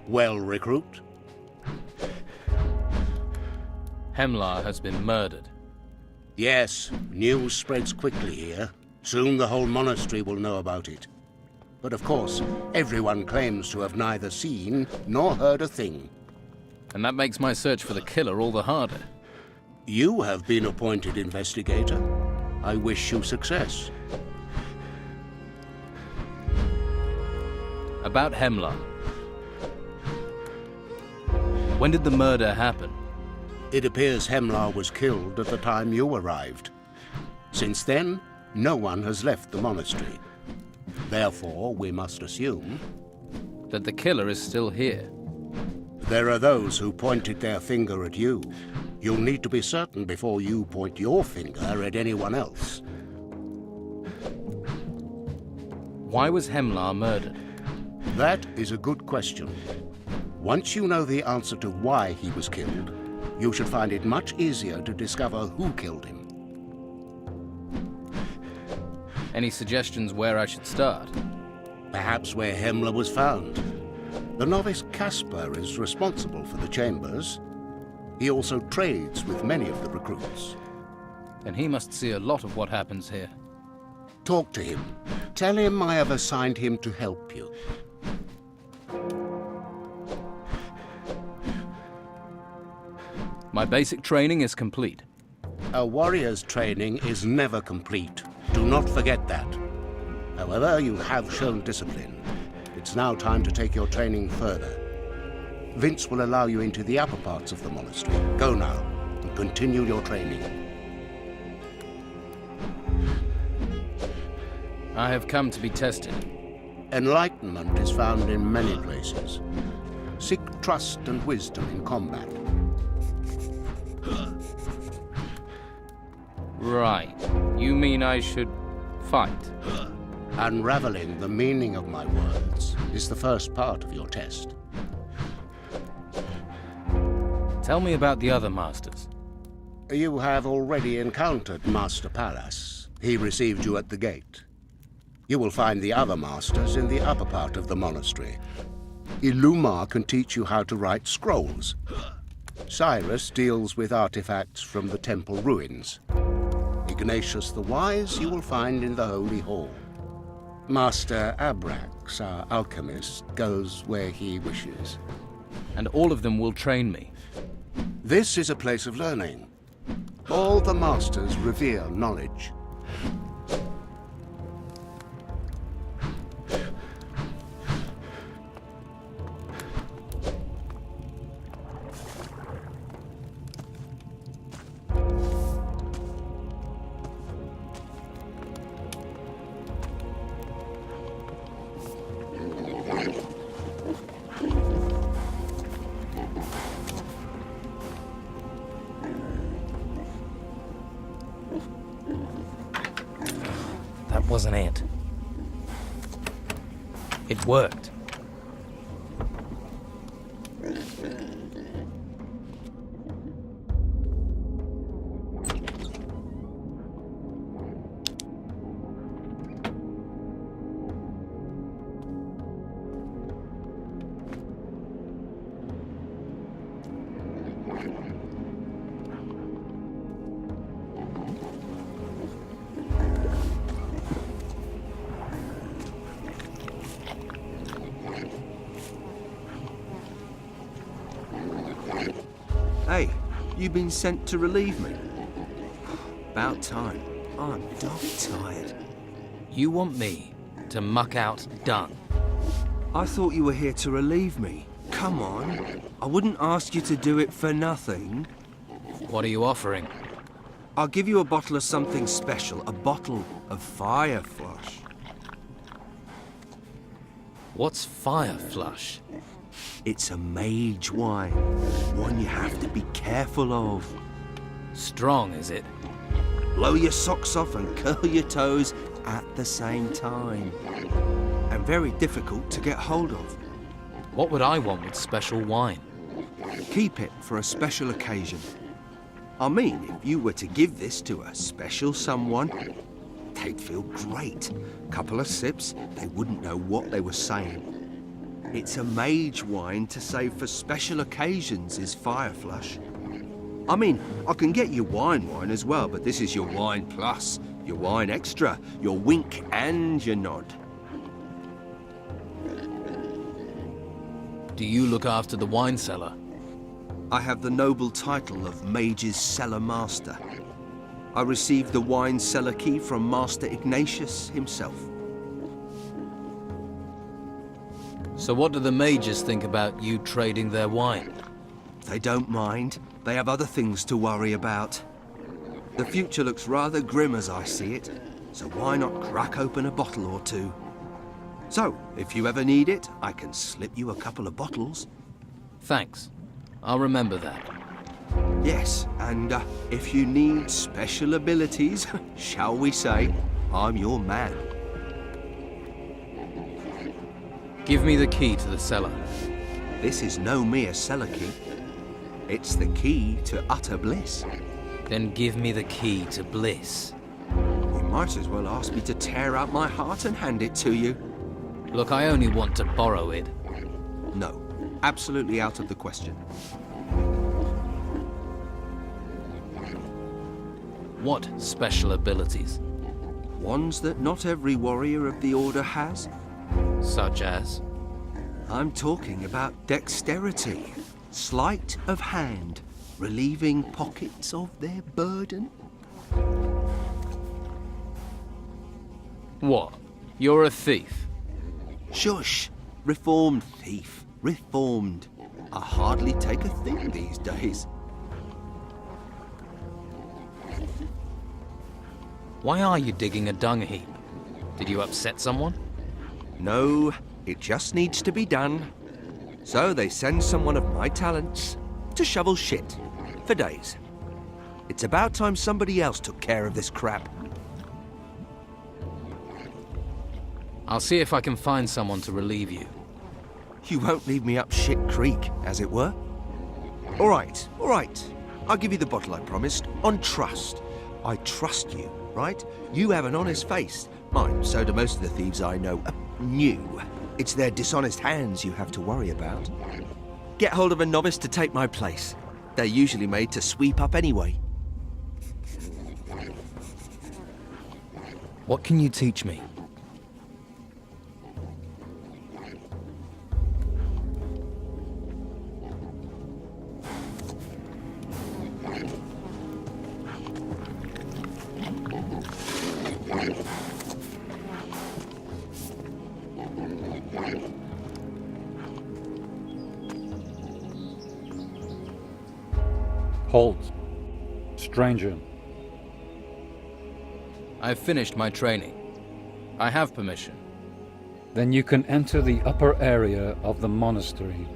Well, recruit? Hemlock has been murdered. Yes, news spreads quickly here. Soon the whole monastery will know about it. But of course, everyone claims to have neither seen nor heard a thing. And that makes my search for the killer all the harder. You have been appointed investigator. I wish you success. About Hemlock. When did the murder happen? It appears Hemlock was killed at the time you arrived. Since then, no one has left the monastery. Therefore, we must assume that the killer is still here. There are those who pointed their finger at you. You'll need to be certain before you point your finger at anyone else. Why was Hemlock murdered? That is a good question. Once you know the answer to why he was killed, you should find it much easier to discover who killed him. Any suggestions where I should start? Perhaps where Hemlock was found. The novice Casper is responsible for the chambers. He also trades with many of the recruits. And he must see a lot of what happens here. Talk to him. Tell him I have assigned him to help you. My basic training is complete. A warrior's training is never complete. Do not forget that. However, you have shown discipline. It's now time to take your training further. Vince will allow you into the upper parts of the monastery. Go now, and continue your training. I have come to be tested. Enlightenment is found in many places. Seek trust and wisdom in combat. Right. You mean I should fight? Unraveling the meaning of my words is the first part of your test. Tell me about the other masters. You have already encountered Master Pallas. He received you at the gate. You will find the other masters in the upper part of the monastery. Illumar can teach you how to write scrolls. Cyrus deals with artifacts from the temple ruins. Ignatius the Wise you will find in the Holy Hall. Master Abrax, our alchemist, goes where he wishes. And all of them will train me. This is a place of learning. All the masters revere knowledge. That wasn't it. It worked. Hey, you been sent to relieve me? About time. I'm dog tired. You want me to muck out dung? I thought you were here to relieve me. Come on. I wouldn't ask you to do it for nothing. What are you offering? I'll give you a bottle of something special. A bottle of fire flush. What's fire flush? It's a mage wine. One you have to be careful of. Strong, is it? Blow your socks off and curl your toes at the same time. And very difficult to get hold of. What would I want with special wine? Keep it for a special occasion. I mean, if you were to give this to a special someone, they'd feel great. Couple of sips, they wouldn't know what they were saying. It's a mage wine to save for special occasions, is Fire Flush. I mean, I can get you wine as well, but this is your wine plus, your wine extra, your wink and your nod. Do you look after the wine cellar? I have the noble title of Mage's Cellar Master. I received the wine cellar key from Master Ignatius himself. So what do the mages think about you trading their wine? They don't mind. They have other things to worry about. The future looks rather grim as I see it, so why not crack open a bottle or two? So, if you ever need it, I can slip you a couple of bottles. Thanks. I'll remember that. Yes, and if you need special abilities, shall we say, I'm your man. Give me the key to the cellar. This is no mere cellar key. It's the key to utter bliss. Then give me the key to bliss. You might as well ask me to tear out my heart and hand it to you. Look, I only want to borrow it. No, absolutely out of the question. What special abilities? Ones that not every warrior of the Order has. Such as? I'm talking about dexterity, sleight of hand, relieving pockets of their burden. What? You're a thief? Shush! Reformed thief. Reformed. I hardly take a thing these days. Why are you digging a dung heap? Did you upset someone? No, it just needs to be done. So they send someone of my talents to shovel shit for days. It's about time somebody else took care of this crap. I'll see if I can find someone to relieve you. You won't leave me up shit creek, as it were. All right. I'll give you the bottle I promised, on trust. I trust you, right? You have an honest face. Mine, so do most of the thieves I know. New. It's their dishonest hands you have to worry about. Get hold of a novice to take my place. They're usually made to sweep up anyway. What can you teach me? Halt. Stranger. I've finished my training. I have permission. Then you can enter the upper area of the monastery.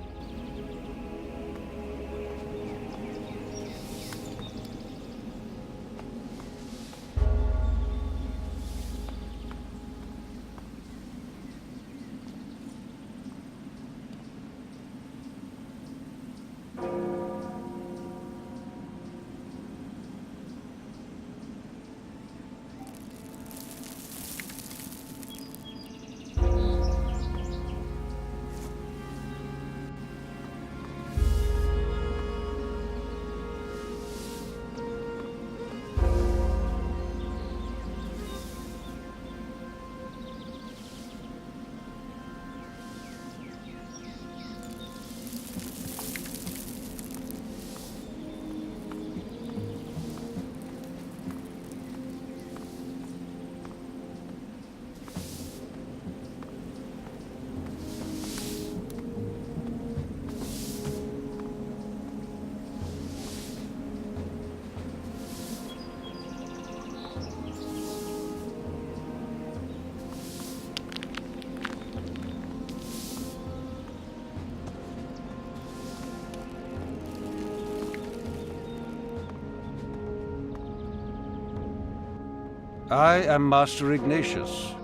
I am Master Ignatius,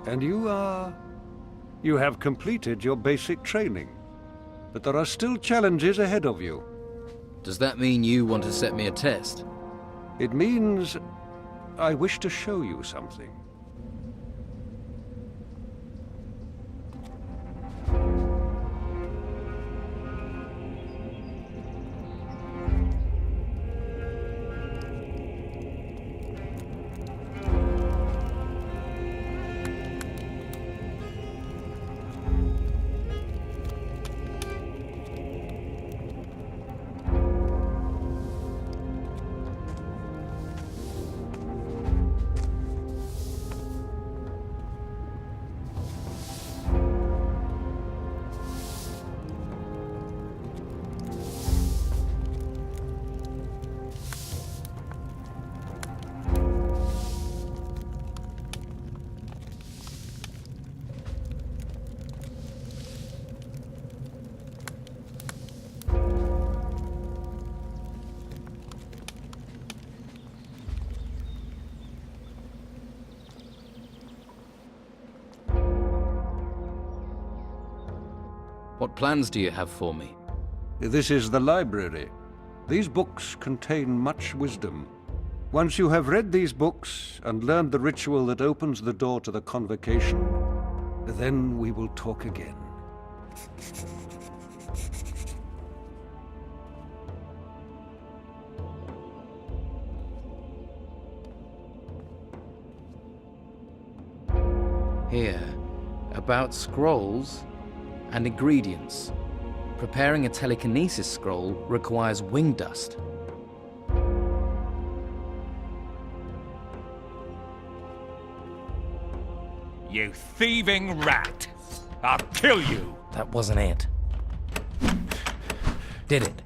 and you have completed your basic training. But there are still challenges ahead of you. Does that mean you want to set me a test? It means I wish to show you something. What plans do you have for me? This is the library. These books contain much wisdom. Once you have read these books and learned the ritual that opens the door to the convocation, then we will talk again. Here, about scrolls and ingredients. Preparing a telekinesis scroll requires wing dust. You thieving rat! I'll kill you! That wasn't it. Did it?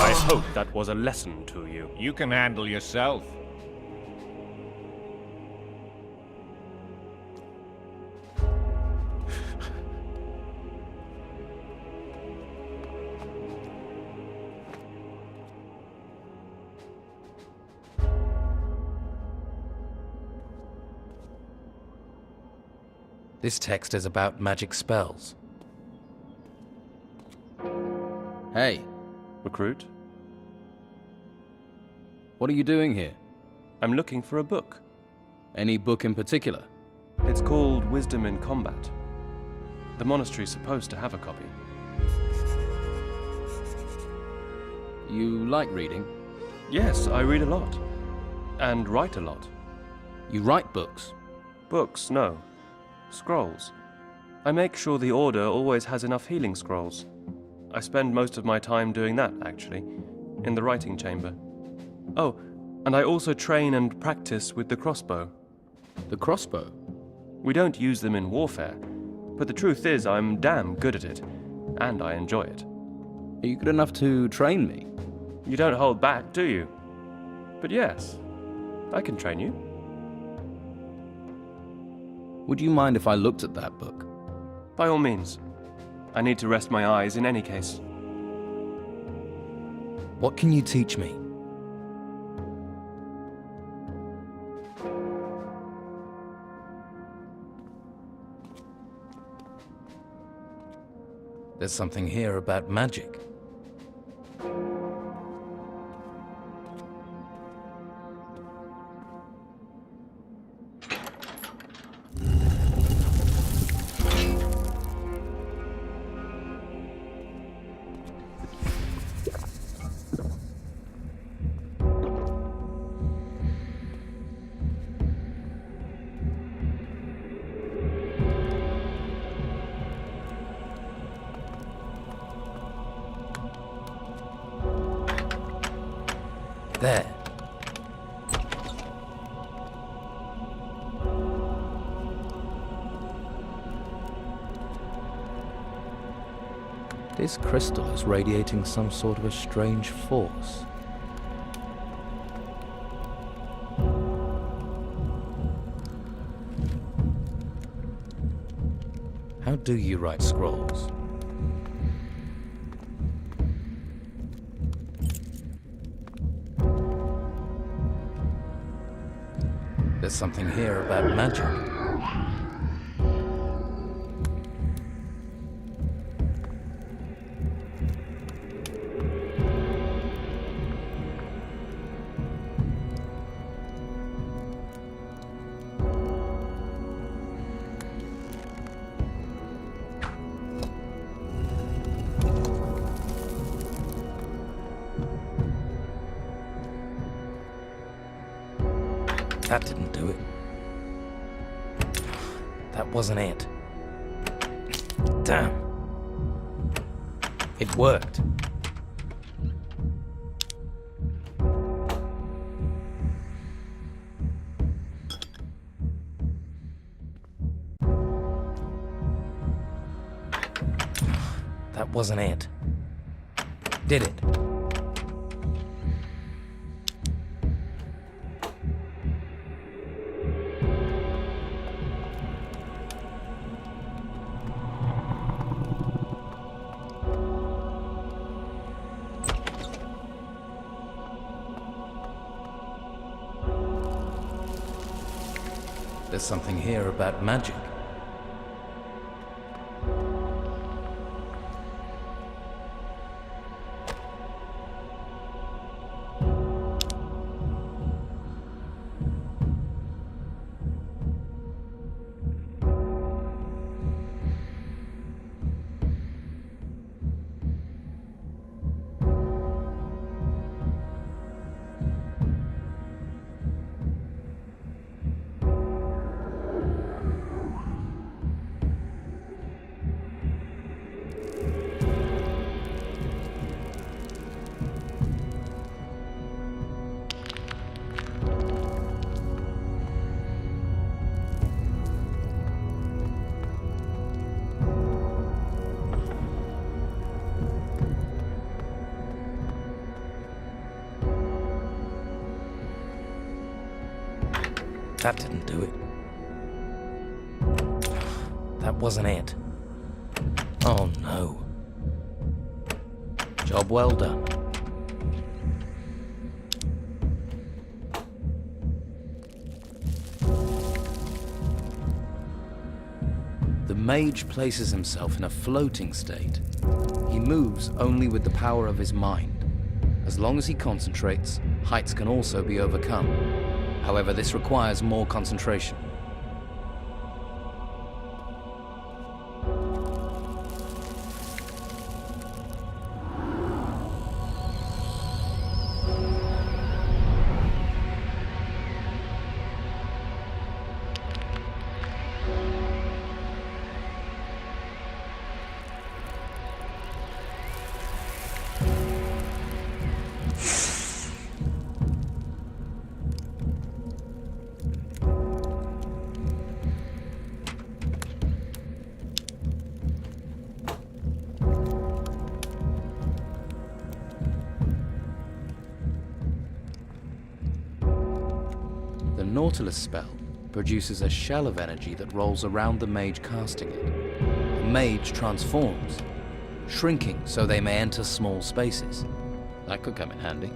I hope that was a lesson to you. You can handle yourself. This text is about magic spells. Hey, Recruit? what are you doing here? I'm looking for a book. Any book in particular? It's called Wisdom in Combat. The monastery's supposed to have a copy. You like reading? Yes, I read a lot. And write a lot. You write books? Books, no. Scrolls. I make sure the Order always has enough healing scrolls. I spend most of my time doing that, actually, in the writing chamber. Oh, and I also train and practice with the crossbow. The crossbow? We don't use them in warfare, but the truth is I'm damn good at it, and I enjoy it. Are you good enough to train me? You don't hold back, do you? But yes, I can train you. Would you mind if I looked at that book? By all means. I need to rest my eyes in any case. What can you teach me? There's something here about magic. There. This crystal is radiating some sort of a strange force. How do you write scrolls? There's something here about magic. That didn't do it. That wasn't it. Damn. It worked. That wasn't it. Did it? There's something here about magic. That didn't do it. That wasn't it. Oh no. Job well done. The mage places himself in a floating state. He moves only with the power of his mind. As long as he concentrates, heights can also be overcome. However, this requires more concentration. The Nautilus spell produces a shell of energy that rolls around the mage casting it. The mage transforms, shrinking so they may enter small spaces. That could come in handy.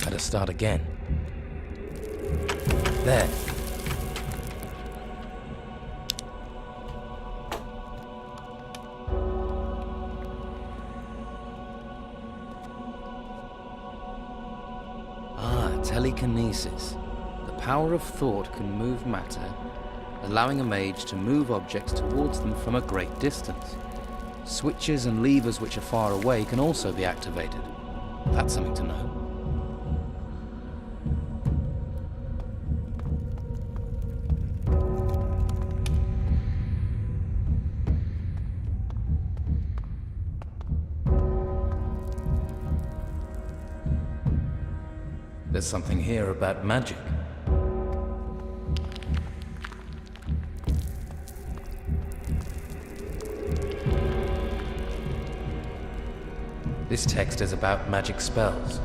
Better start again. There. Telekinesis. The power of thought can move matter, allowing a mage to move objects towards them from a great distance. Switches and levers which are far away can also be activated. That's something to know. There's something here about magic. This text is about magic spells.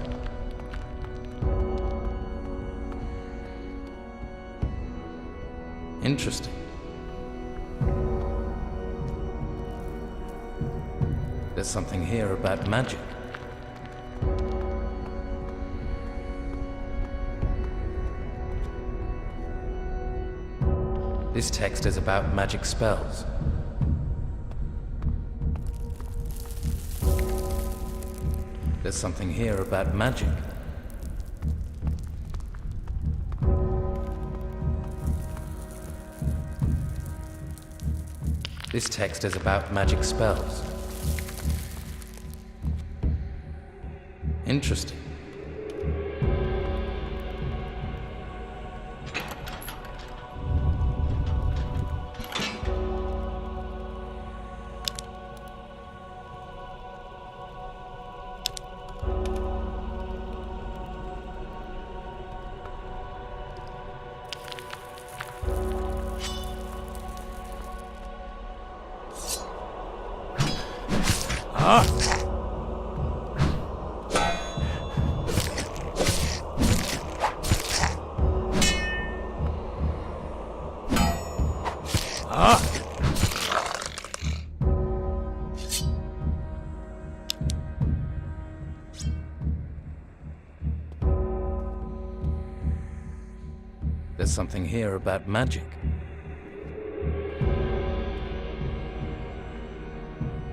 Interesting. There's something here about magic. This text is about magic spells. There's something here about magic. This text is about magic spells. Interesting. There's something here about magic.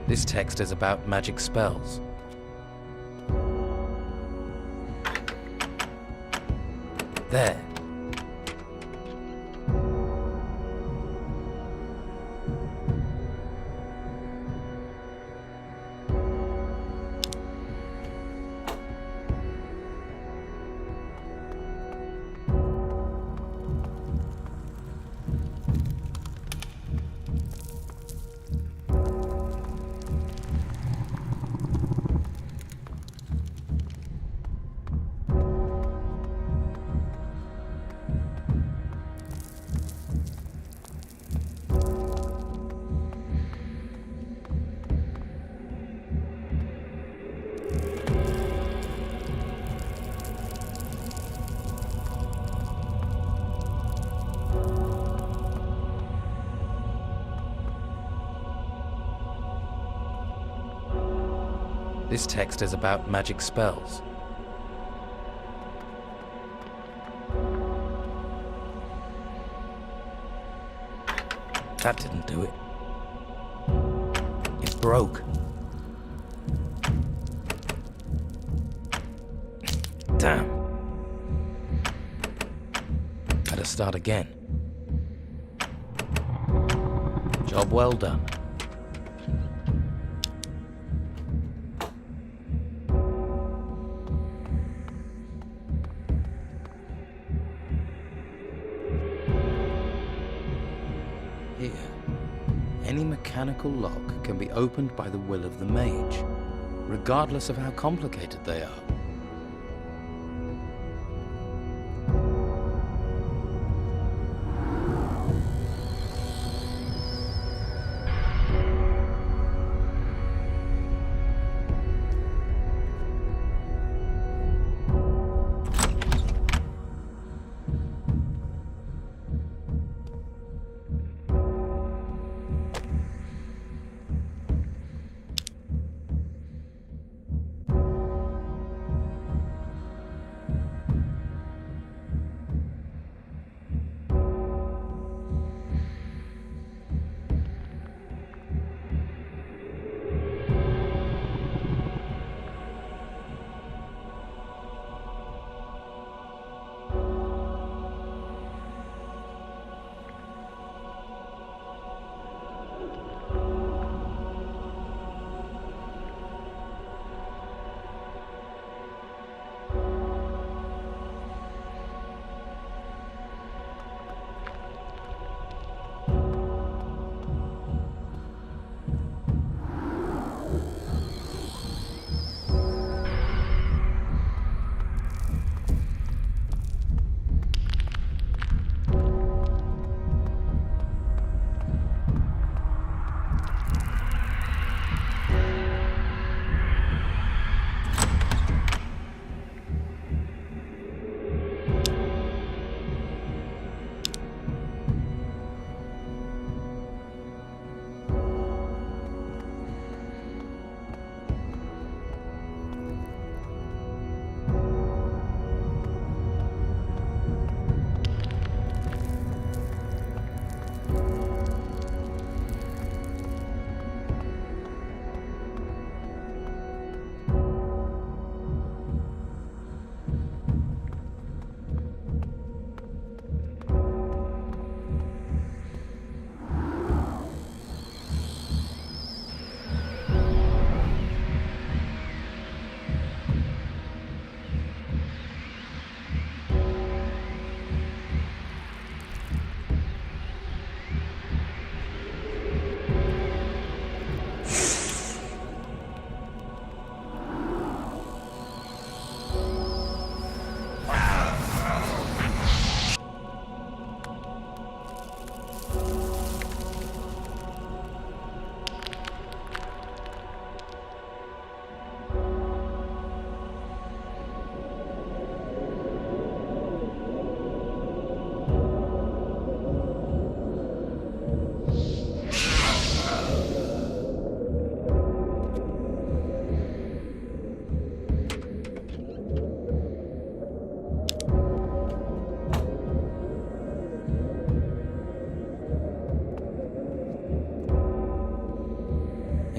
This text is about magic spells. There. This text is about magic spells. That didn't do it. It broke. Damn. Better start again. Job well done. Here, any mechanical lock can be opened by the will of the mage, regardless of how complicated they are.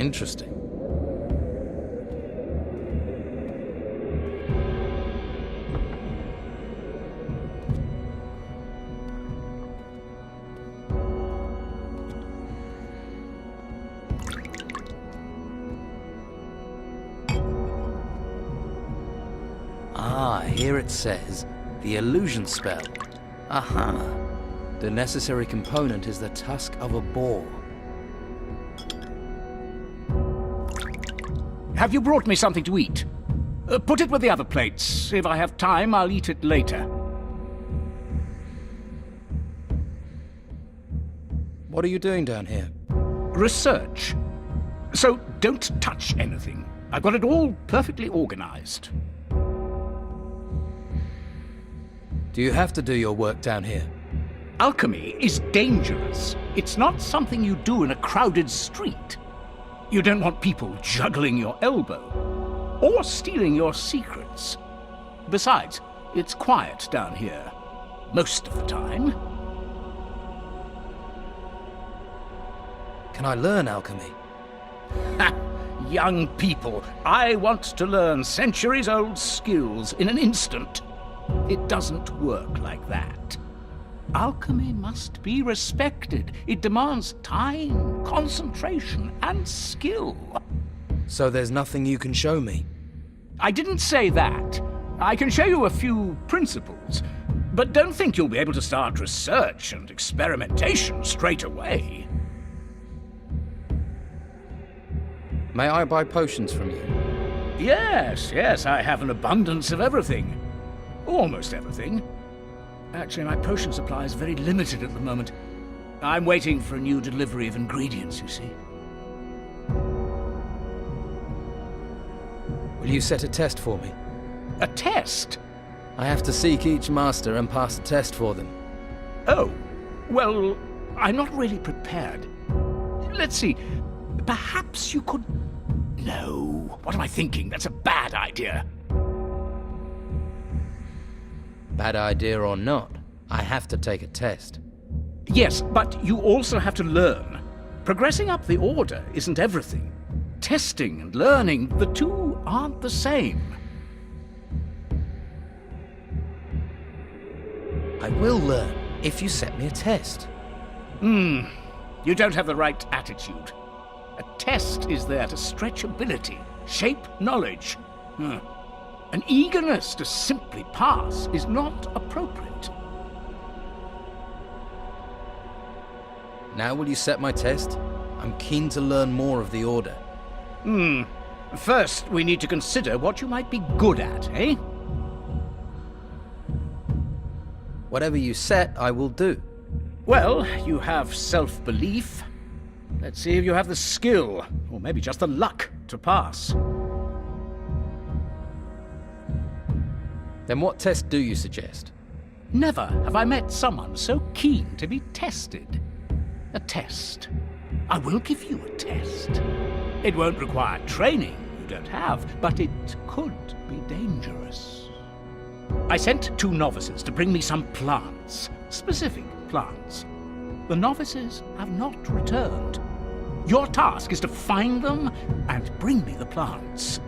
Interesting. Ah, here it says, the illusion spell. Aha. The necessary component is the tusk of a boar. Have you brought me something to eat? Put it with the other plates. If I have time, I'll eat it later. What are you doing down here? Research. So don't touch anything. I've got it all perfectly organized. Do you have to do your work down here? Alchemy is dangerous. It's not something you do in a crowded street. You don't want people juggling your elbow or stealing your secrets. Besides, it's quiet down here most of the time. Can I learn alchemy? Ha! Young people, I want to learn centuries-old skills in an instant. It doesn't work like that. Alchemy must be respected. It demands time, concentration, and skill. So there's nothing you can show me? I didn't say that. I can show you a few principles, but don't think you'll be able to start research and experimentation straight away. May I buy potions from you? Yes, I have an abundance of everything. Almost everything. Actually, my potion supply is very limited at the moment. I'm waiting for a new delivery of ingredients, you see. Will you set a test for me? A test? I have to seek each master and pass a test for them. Oh, well, I'm not really prepared. Let's see. Perhaps you could... No. What am I thinking? That's a bad idea. Bad idea or not, I have to take a test. Yes, but you also have to learn. Progressing up the order isn't everything. Testing and learning, the two aren't the same. I will learn if you set me a test. You don't have the right attitude. A test is there to stretch ability, shape knowledge. An eagerness to simply pass is not appropriate. Now will you set my test? I'm keen to learn more of the Order. First, we need to consider what you might be good at, eh? Whatever you set, I will do. Well, you have self-belief. Let's see if you have the skill, or maybe just the luck, to pass. Then what test do you suggest? Never have I met someone so keen to be tested. A test. I will give you a test. It won't require training you don't have, but it could be dangerous. I sent 2 novices to bring me some plants, specific plants. The novices have not returned. Your task is to find them and bring me the plants.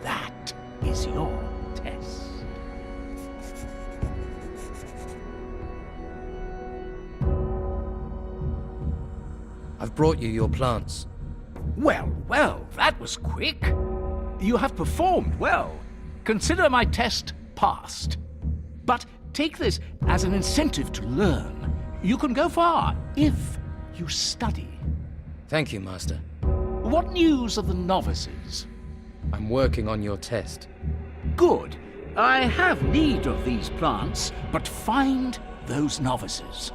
That is your test. I've brought you your plants. Well, that was quick. You have performed well. Consider my test passed. But take this as an incentive to learn. You can go far if you study. Thank you, Master. What news of the novices? I'm working on your test. Good. I have need of these plants, but find those novices.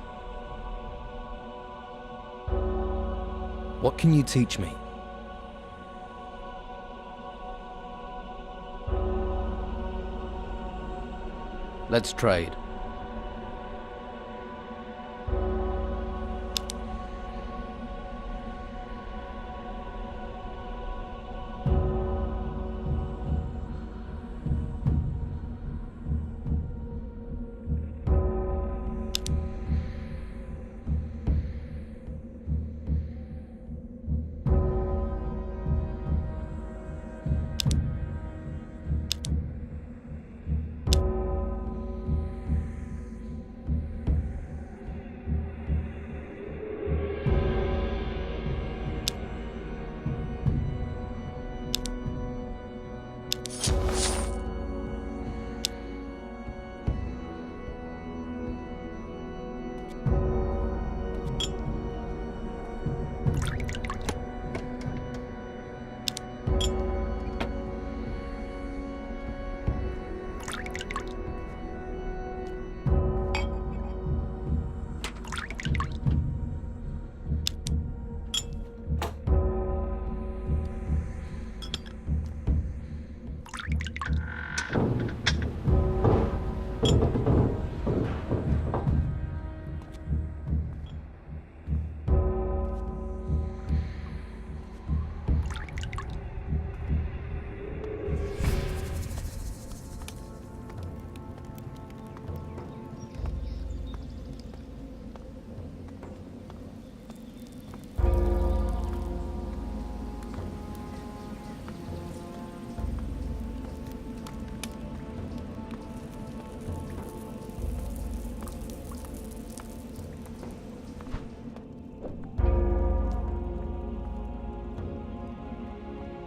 What can you teach me? Let's trade.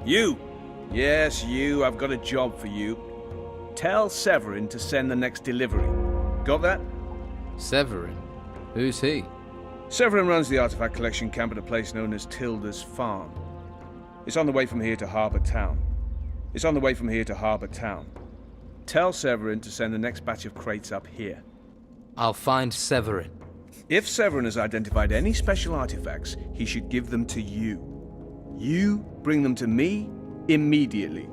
You! Yes, you. I've got a job for you. Tell Severin to send the next delivery. Got that? Severin? Who's he? Severin runs the artifact collection camp at a place known as Tilda's Farm. It's on the way from here to Harbour Town. Tell Severin to send the next batch of crates up here. I'll find Severin. If Severin has identified any special artifacts, he should give them to you. You bring them to me immediately.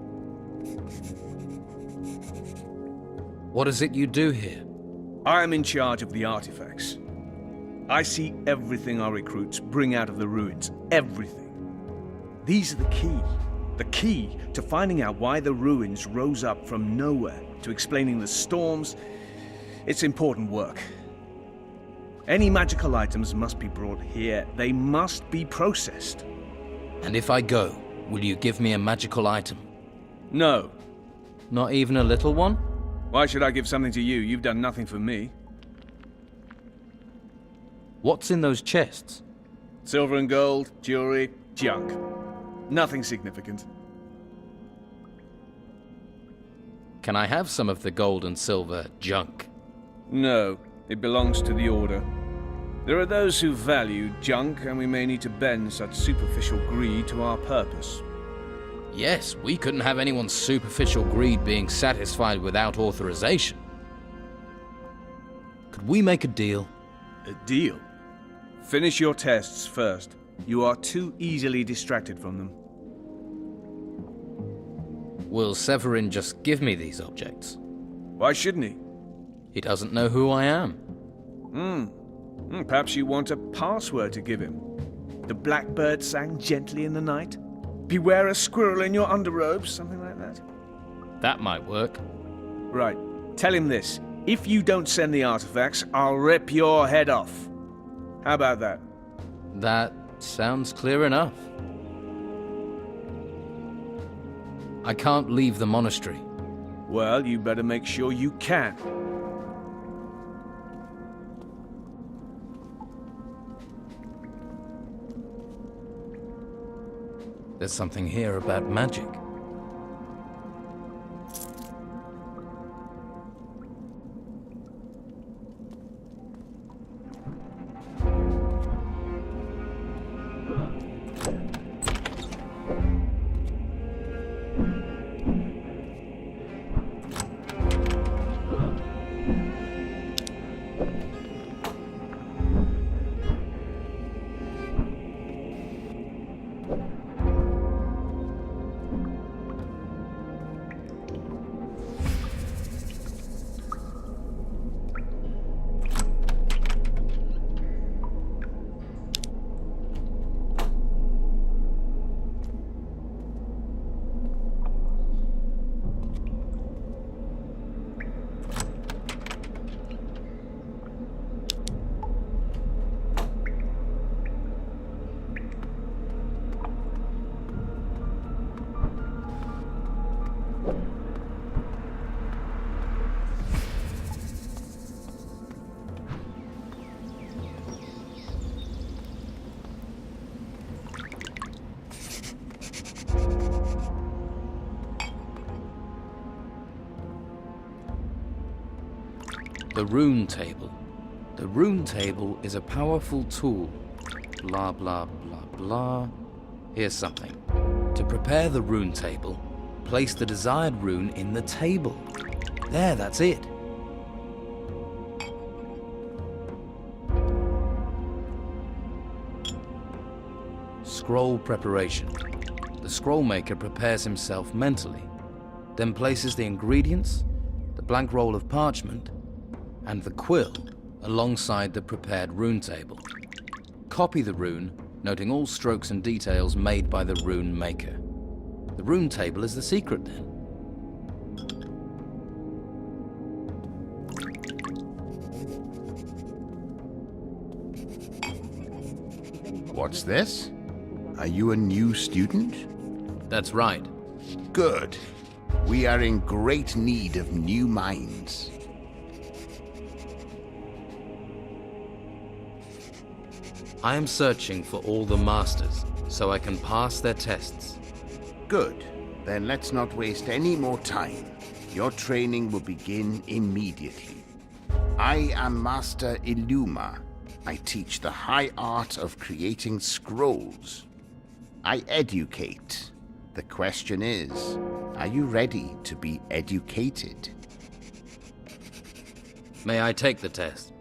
What is it you do here? I am in charge of the artifacts. I see everything our recruits bring out of the ruins. Everything. These are the key. The key to finding out why the ruins rose up from nowhere, to explaining the storms. It's important work. Any magical items must be brought here. They must be processed. And if I go, will you give me a magical item? No. Not even a little one? Why should I give something to you? You've done nothing for me. What's in those chests? Silver and gold, jewelry, junk. Nothing significant. Can I have some of the gold and silver junk? No, it belongs to the Order. There are those who value junk, and we may need to bend such superficial greed to our purpose. Yes, we couldn't have anyone's superficial greed being satisfied without authorization. Could we make a deal? A deal? Finish your tests first. You are too easily distracted from them. Will Severin just give me these objects? Why shouldn't he? He doesn't know who I am. Perhaps you want a password to give him. The blackbird sang gently in the night. Beware a squirrel in your underrobes, something like that. That might work. Right. Tell him this. If you don't send the artifacts, I'll rip your head off. How about that? That sounds clear enough. I can't leave the monastery. Well, you better make sure you can. There's something here about magic. The rune table. The rune table is a powerful tool. Blah, blah, blah, blah. Here's something. To prepare the rune table, place the desired rune in the table. There, that's it. Scroll preparation. The scroll maker prepares himself mentally, then places the ingredients, the blank roll of parchment, and the quill alongside the prepared rune table. Copy the rune, noting all strokes and details made by the rune maker. The rune table is the secret then. What's this? Are you a new student? That's right. Good. We are in great need of new minds. I am searching for all the masters, so I can pass their tests. Good. Then let's not waste any more time. Your training will begin immediately. I am Master Illuma. I teach the high art of creating scrolls. I educate. The question is, are you ready to be educated? May I take the test?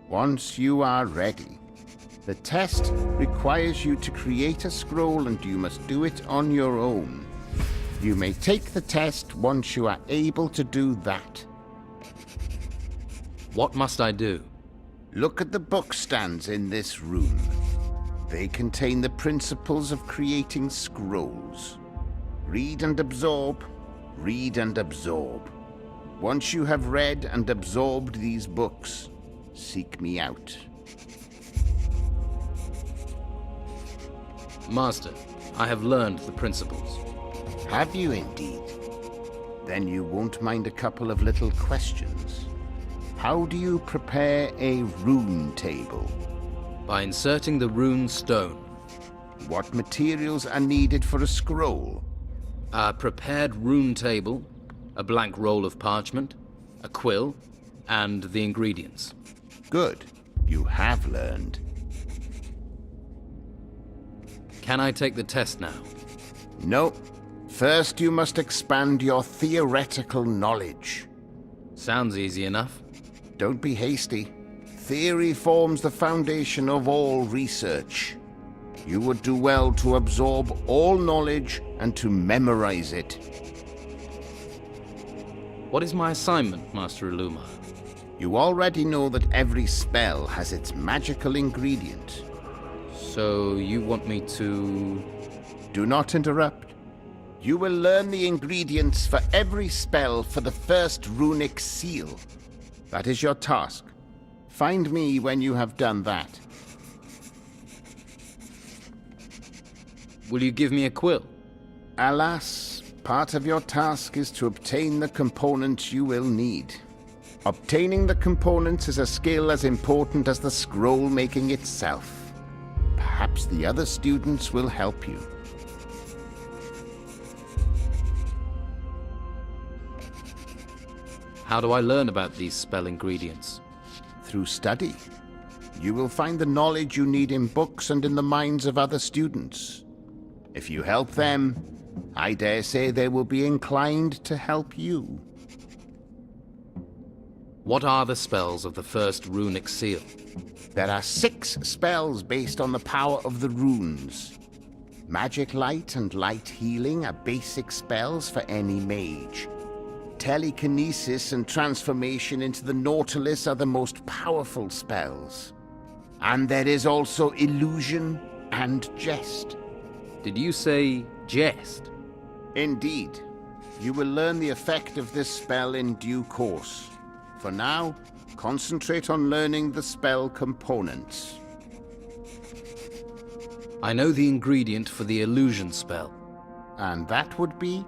Once you are ready. The test requires you to create a scroll and you must do it on your own. You may take the test once you are able to do that. What must I do? Look at the book stands in this room. They contain the principles of creating scrolls. Read and absorb, read and absorb. Once you have read and absorbed these books, seek me out. Master, I have learned the principles. Have you indeed? Then you won't mind a couple of little questions. How do you prepare a rune table? By inserting the rune stone. What materials are needed for a scroll? A prepared rune table, a blank roll of parchment, a quill, and the ingredients. Good. You have learned. Can I take the test now? No. First you must expand your theoretical knowledge. Sounds easy enough. Don't be hasty. Theory forms the foundation of all research. You would do well to absorb all knowledge and to memorize it. What is my assignment, Master Illuma? You already know that every spell has its magical ingredient. So you want me to... Do not interrupt. You will learn the ingredients for every spell for the first runic seal. That is your task. Find me when you have done that. Will you give me a quill? Alas, part of your task is to obtain the components you will need. Obtaining the components is a skill as important as the scroll making itself. Perhaps the other students will help you. How do I learn about these spell ingredients? Through study. You will find the knowledge you need in books and in the minds of other students. If you help them, I dare say they will be inclined to help you. What are the spells of the first runic seal? There are 6 spells based on the power of the runes. Magic Light and Light Healing are basic spells for any mage. Telekinesis and Transformation into the Nautilus are the most powerful spells. And there is also Illusion and Jest. Did you say jest? Indeed. You will learn the effect of this spell in due course. For now, concentrate on learning the spell components. I know the ingredient for the illusion spell. And that would be?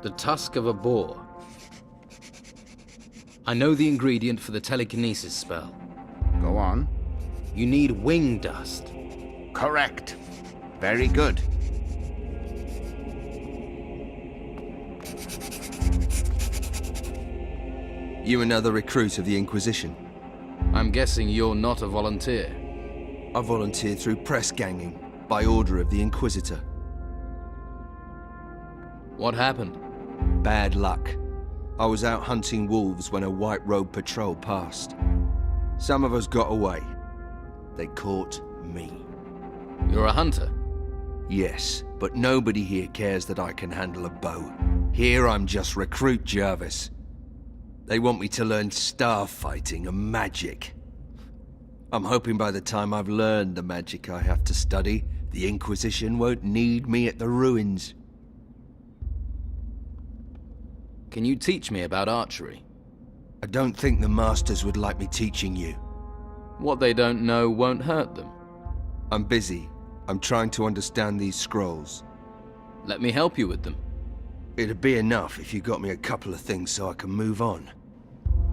The tusk of a boar. I know the ingredient for the telekinesis spell. Go on. You need wing dust. Correct. Very good. You another recruit of the Inquisition? I'm guessing you're not a volunteer. I volunteered through press ganging, by order of the Inquisitor. What happened? Bad luck. I was out hunting wolves when a white robe patrol passed. Some of us got away. They caught me. You're a hunter? Yes, but nobody here cares that I can handle a bow. Here I'm just recruit Jarvis. They want me to learn star fighting and magic. I'm hoping by the time I've learned the magic I have to study, the Inquisition won't need me at the ruins. Can you teach me about archery? I don't think the Masters would like me teaching you. What they don't know won't hurt them. I'm busy. I'm trying to understand these scrolls. Let me help you with them. It'd be enough if you got me a couple of things so I can move on.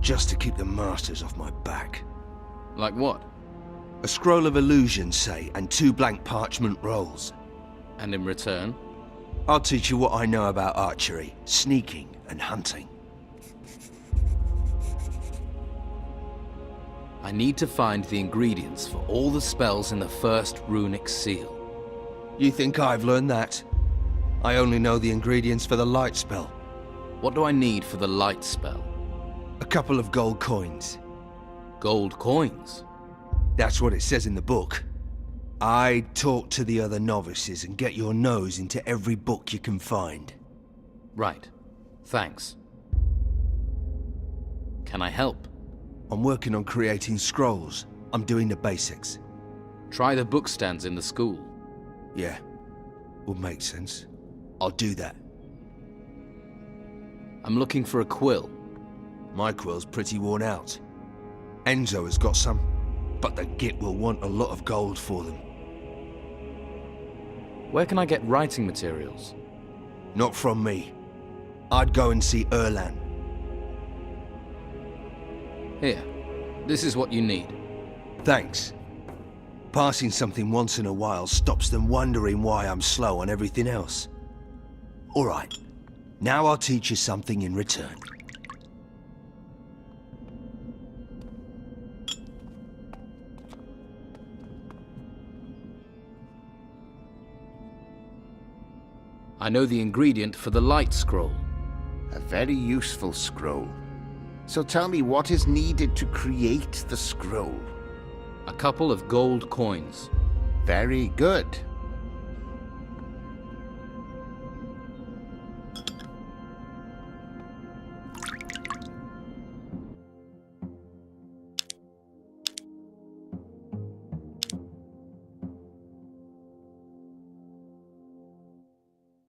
Just to keep the Masters off my back. Like what? A scroll of illusion, say, and 2 blank parchment rolls. And in return? I'll teach you what I know about archery, sneaking, and hunting. I need to find the ingredients for all the spells in the first runic seal. You think I've learned that? I only know the ingredients for the light spell. What do I need for the light spell? A couple of gold coins. Gold coins? That's what it says in the book. I'd talk to the other novices and get your nose into every book you can find. Right. Thanks. Can I help? I'm working on creating scrolls. I'm doing the basics. Try the book stands in the school. Yeah, would make sense. I'll do that. I'm looking for a quill. My quill's pretty worn out. Enzo has got some, but the Git will want a lot of gold for them. Where can I get writing materials? Not from me. I'd go and see Erlan. Here. This is what you need. Thanks. Passing something once in a while stops them wondering why I'm slow on everything else. All right. Now I'll teach you something in return. I know the ingredient for the light scroll. A very useful scroll. So tell me what is needed to create the scroll. A couple of gold coins. Very good.